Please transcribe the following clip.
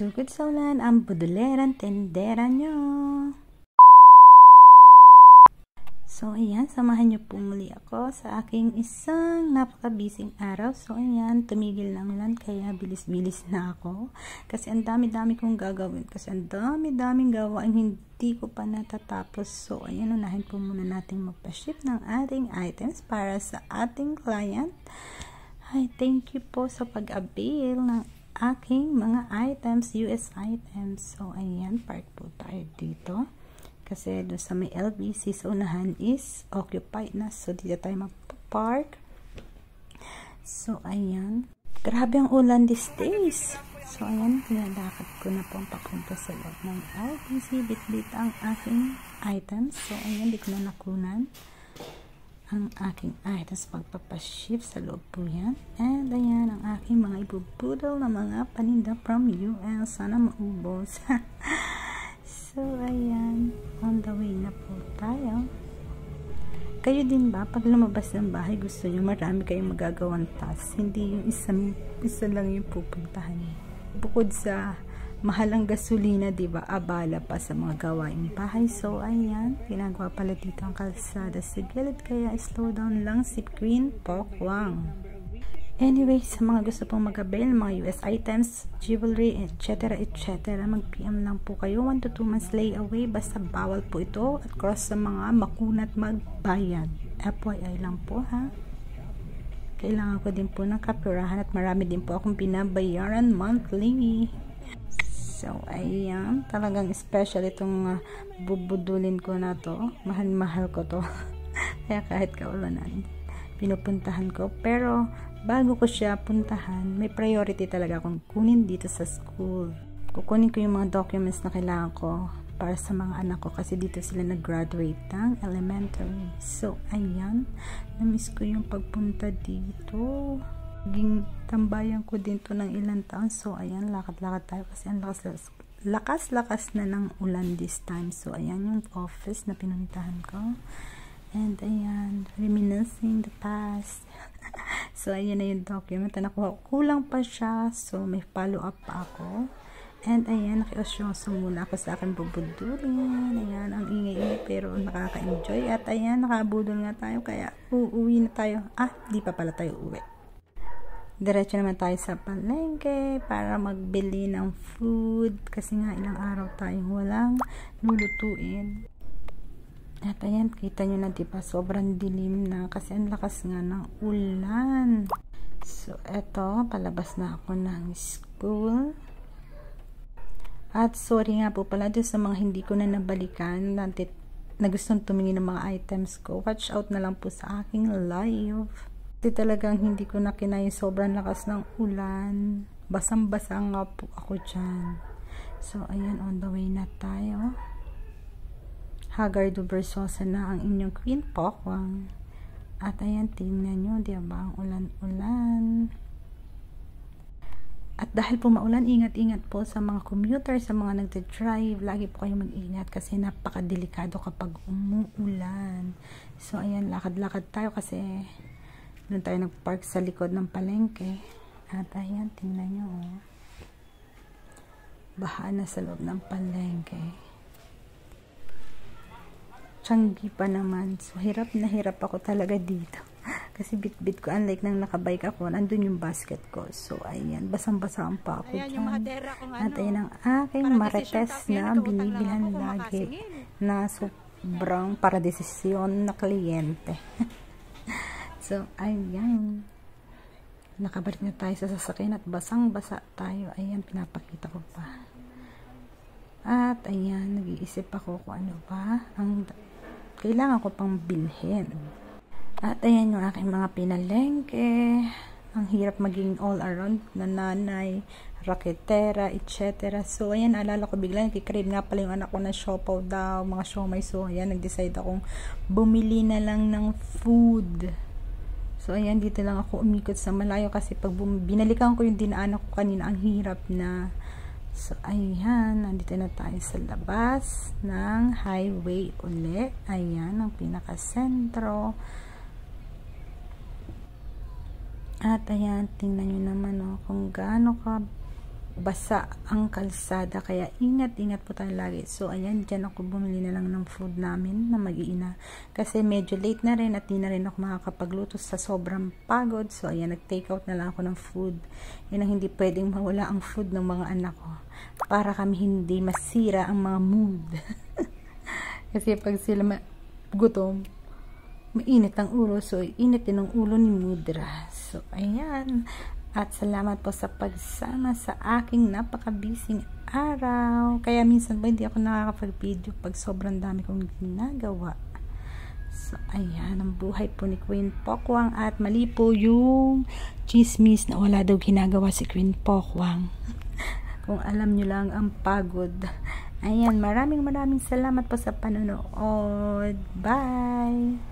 Sugod sa ulan, ang budulerang tendera nyo. So, ayan, samahan nyo po muli ako sa aking isang napakabising araw. So, ayan, tumigil ng ulan, kaya bilis-bilis na ako. Kasi ang dami-dami kong gagawin. Kasi ang dami-daming gawain hindi ko pa natatapos. So, ayan, unahin po muna natin magpa-ship ng ating items para sa ating client. Hi, thank you po sa pag-avail ng aking mga items, US items. So, ayan, park po tayo dito. Kasi doon sa may LBC sa unahan is occupied na. So, dito tayo magpa-park. So, ayan. Grabe ang ulan these days. So, ayan, pinalakad ko na po ang papunta sa loob ng LBC. Bit-bit ang aking items. So, ayan, di ko na nakunan ang aking items pagpapaship sa loob po yan. And ayan ang aking mga ibubudol na mga paninda from US. Sana maubos. So ayan, on the way na po tayo. Kayo din ba pag lumabas ng bahay gusto nyo marami kayong magagawang task, hindi yung isa lang yung pupuntahan. Bukod sa mahalang gasolina, diba, abala pa sa mga gawaing bahay. So, ayan, ginagawa pala dito ang kalsada sa gilid, kaya slow down lang si Queen Pokwang. Anyway, sa mga gusto pong mag-avail, mga US items, jewelry, etc., etc., mag-PM lang po kayo. 1 to 2 months layaway, basta bawal po ito at cross sa mga makunat magbayad. FYI lang po, ha? Kailangan ko din po ng kapurahan at marami din po akong binabayaran monthly. So, ayan. Talagang special itong bubudulin ko na to. Mahal-mahal ko to. Kaya kahit kaulanan, pinupuntahan ko. Pero, bago ko siya puntahan, may priority talaga akong kunin dito sa school. Kukunin ko yung mga documents na kailangan ko para sa mga anak ko kasi dito sila nag-graduate ng elementary. So, ayan. Na-miss ko yung pagpunta dito. Naging tambayan ko din to ng ilang taon. So, ayan, lakad-lakad tayo kasi ang lakas-lakas na ng ulan this time. So, ayan yung office na pinuntahan ko. And, ayan, reminiscing the past. So, ayan na yung document. Nakuha, kulang pa siya. So, may follow-up pa ako. And, ayan, nakiosyoso muna ako sa akin bubudulin. Ayan, ang ingay-ingay pero nakaka-enjoy. At, ayan, nakabudol nga tayo. Kaya, uuwi na tayo. Di pa pala tayo uwi. Diretso naman tayo sa palengke para magbili ng food. Kasi nga, ilang araw tayong walang lulutuin. At ayan, kita nyo na diba, sobrang dilim na kasi ang lakas nga ng ulan. So, eto, palabas na ako ng school. At sorry nga po pala doon sa mga hindi ko na nabalikan na gustong tumingin ng mga items ko. Watch out na lang po sa aking live. Kasi talagang hindi ko na kinaya, sobrang lakas ng ulan. Basang-basa nga po ako dyan. So, ayan, on the way na tayo. Hagar do Versosa na ang inyong Queen Pokwang. At ayan, tingnan nyo, diba, ang ulan-ulan. At dahil po maulan, ingat-ingat po sa mga commuter, sa mga nagte-drive. Lagi po kayong mag-ingat kasi napakadelikado kapag umuulan. So, ayan, lakad-lakad tayo kasi doon tayo nagpark sa likod ng palengke. At ayan, tingnan nyo, oh. Baha na sa loob ng palengke. Tiyanggi pa naman. So, hirap na hirap ako talaga dito. Kasi bit-bit ko, unlike nang nakabike ako, nandun yung basket ko. So, ayan, basang-basaan pa ako dyan. At ayan ang aking marites na binibilhan lagi na sobrang para desisyon na kliyente. So, ayan. Nakabalik na tayo sa sasakyan at basang-basa tayo. Ayan, pinapakita ko pa. At ayan, nag-iisip ako kung ano ba ang kailangan ko pang bilhin. At ayan yung aking mga pinalengke. Ang hirap maging all around na nanay, raketera, etc. So ayan, alala ko bigla, nakikrave nga pala yung anak ko na siopaw daw, mga siomay. So ayan, nag-decide akong bumili na lang ng food. So ayan, dito lang ako umikot sa malayo kasi pag binalikan ko yung dinaanan ko kanina, ang hirap na. So, ayan, nandito na tayo sa labas ng highway uli. Ayan, ang pinaka-sentro. At ayan, tingnan nyo naman, oh, kung gaano ka basa ang kalsada, kaya ingat po tayo lagi. So ayan, dyan ako bumili na lang ng food namin na mag-iina kasi medyo late na rin at di na rin ako makakapagluto sa sobrang pagod. So ayan, nag-take out na lang ako ng food. Yan ang hindi pwedeng mawala, ang food ng mga anak ko, para kami hindi masira ang mga mood. Kasi pag sila gutom, mainit ang ulo. So init din ang ulo ni Mudra. So ayan, at salamat po sa pagsama sa aking napakabising araw. Kaya minsan ba hindi ako nakakapag-video pag sobrang dami kong ginagawa. So ayan, ang buhay po ni Queen Pokwang. At mali po yung chismis na wala daw ginagawa si Queen Pokwang. Kung alam nyo lang ang pagod. Ayan, maraming salamat po sa panonood. Bye!